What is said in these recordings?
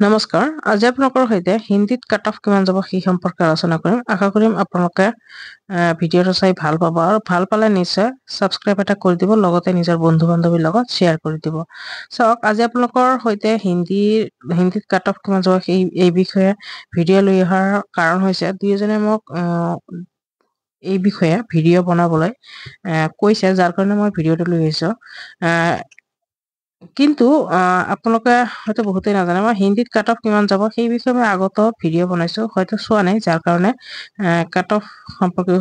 নমস্কাৰ। আজি আপোনালোকৰ সৈতে হিন্দীত কাট অফ কিমান যাব সেই সম্পৰ্কে আলোচনা কৰিম। আশা কৰিম আপোনালোকে ভিডিঅ'টো চাই ভাল পাব আৰু ভাল পালে নিশ্চয় ছাবস্ক্ৰাইব এটা কৰি দিব, লগতে নিজৰ বন্ধু-বান্ধৱীৰ লগত শ্বেয়াৰ কৰি দিব। চাওক, আজি আপোনালোকৰ সৈতে হিন্দীত কাট অফ কিমান যাব এই বিষয়ে ভিডিঅ' লৈ অহাৰ কাৰণ হৈছে দুই এজনে মোক এই বিষয়ে ভিডিঅ' বনাবলৈ কৈছে, যাৰ কাৰণে মই ভিডিঅ'টো লৈ আহিছোঁ। কিন্তু আপোনালোকে হয়তো বহুতেই নাজানে, মই হিন্দীত কাট অফ কিমান যাব সেই বিষয়ে মই আগতেও ভিডিঅ' বনাইছো, হয়তো চোৱা নাই, যাৰ কাৰণে কাট অফ সম্পৰ্কে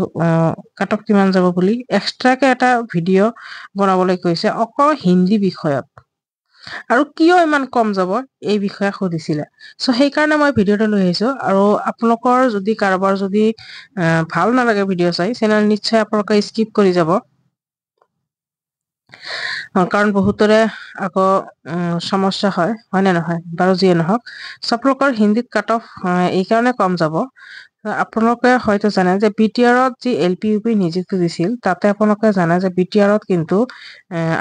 কাট অফ কিমান যাব বুলি এক্সট্ৰাকে এটা ভিডিঅ' বনাবলৈ কৈছে অকল হিন্দী বিষয়ত। আৰু কিয় ইমান কম যাব এই বিষয়ে সুধিছিলে। চ' সেইকাৰণে মই ভিডিঅ'টো লৈ আহিছো। আৰু আপোনালোকৰ যদি কাৰোবাৰ যদি ভাল নালাগে ভিডিঅ' চাই, চেনেল নিশ্চয় আপোনালোকে স্কিপ কৰি যাব, কাৰণ বহুতৰে আকৌ সমস্যা হয় নে নহয়? বাৰু যিয়ে নহওক, আপোনালোকৰ হিন্দীত কাট অফ এই কাৰণে কম যাব। আপোনালোকে হয়তো জানে যে BTR-ত যি LP UP নিযুক্তি দিছিল, তাতে আপোনালোকে জানে যে BTR-ত কিন্তু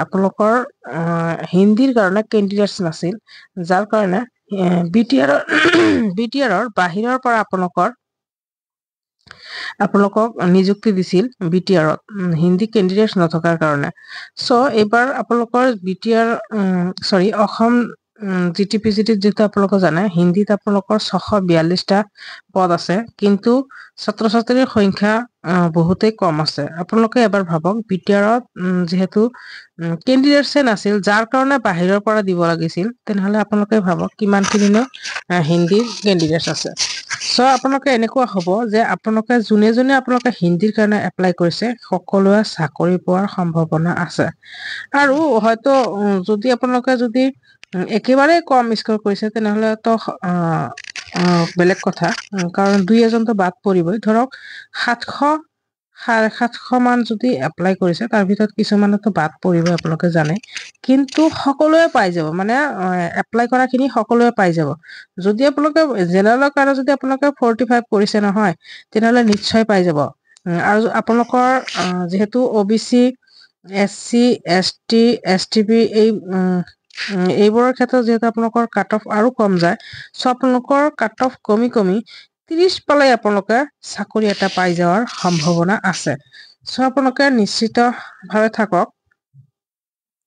আপোনালোকৰ হিন্দীৰ কাৰণে কেণ্ডিডেটছ নাছিল, যাৰ কাৰণে BTR-ৰ বাহিৰৰ পৰা আপোনালোকক নিযুক্তি দিছিল BTR-ত, হিন্দী কেণ্ডিডেটছ নথকাৰ কাৰণে। চ' এইবাৰ আপোনালোকৰ অসম GTPCT যিটো আপোনালোকে জানে, হিন্দীত আপোনালোকৰ 642টা পদ আছে, কিন্তু ছাত্ৰ ছাত্ৰীৰ সংখ্যা বহুতেই কম আছে। আপোনালোকে এবাৰ ভাবক, BTR-ত যিহেতু কেণ্ডিডেটছে নাছিল, যাৰ কাৰণে বাহিৰৰ পৰা দিব লাগিছিল, তেনেহলে আপোনালোকে ভাবক কিমানখিনিনো হিন্দীৰ কেণ্ডিডেটছ আছে। চ' আপোনালোকে এনেকুৱা হ'ব যে আপোনালোকে যোনে আপোনালোকে হিন্দীৰ কাৰণে এপ্লাই কৰিছে, সকলোৱে চাকৰি পোৱাৰ সম্ভাৱনা আছে। আৰু হয়তো যদি আপোনালোকে যদি একেবাৰে কম স্ক'ৰ কৰিছে, তেনেহলে তো বেলেগ কথা, কাৰণ দুই এজনতো বাদ পৰিবই। ধৰক 700-750 মান যদি এপ্লাই কৰিছে, তাৰ ভিতৰত কিছুমানতো বাদ পৰিব, আপোনালোকে জানে, কিন্তু সকলোৱে পাই যাব, মানে এপ্লাই কৰা খিনি সকলোৱে পাই যাব। যদি আপোনালোকে জেনেৰেলৰ কাৰণে যদি আপোনালোকে 45 কৰিছে নহয়, তেনেহলে নিশ্চয় পাই যাব। আৰু আপোনালোকৰ যিহেতু OBC, SC, ST, STB এইবোৰৰ ক্ষেত্ৰত যিহেতু আপোনালোকৰ কাট অফ আৰু কম যায়, চ' আপোনালোকৰ কাট অফ কমি 30 পালে আপোনালোকে চাকৰি এটা পাই যোৱাৰ সম্ভাৱনা আছে। চ' আপোনালোকে নিশ্চিতভাৱে থাকক,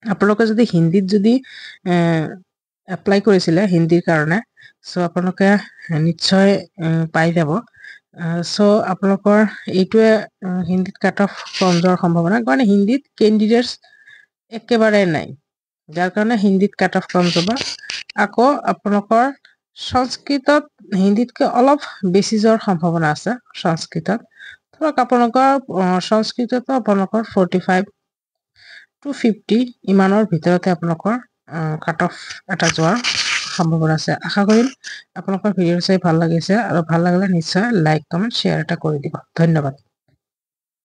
আপোনালোকে যদি হিন্দীত যদি এপ্লাই কৰিছিলে হিন্দীৰ কাৰণে, চ' আপোনালোকে নিশ্চয় পাই যাব। চ' আপোনালোকৰ এইটোৱে হিন্দীত কাট অফ কম যোৱাৰ সম্ভাৱনা, কাৰণ হিন্দীত কেণ্ডিডেটছ একেবাৰে নাই, যাৰ কাৰণে হিন্দীত কাট অফ কম যাব। আকৌ আপোনালোকৰ সংস্কৃতত হিন্দীতকৈ অলপ বেছি যোৱাৰ সম্ভাৱনা আছে। সংস্কৃতত ধৰক আপোনালোকৰ সংস্কৃততো আপোনালোকৰ 45 to 50 ইমানৰ ভিতৰতে আপোনালোকৰ কাট অফ এটা যোৱাৰ সম্ভাৱনা আছে। আশা কৰিম আপোনালোকৰ ভিডিঅ' চাই ভাল লাগিছে, আৰু ভাল লাগিলে নিশ্চয় লাইক, কমেণ্ট, শ্বেয়াৰ এটা কৰি দিব। ধন্যবাদ।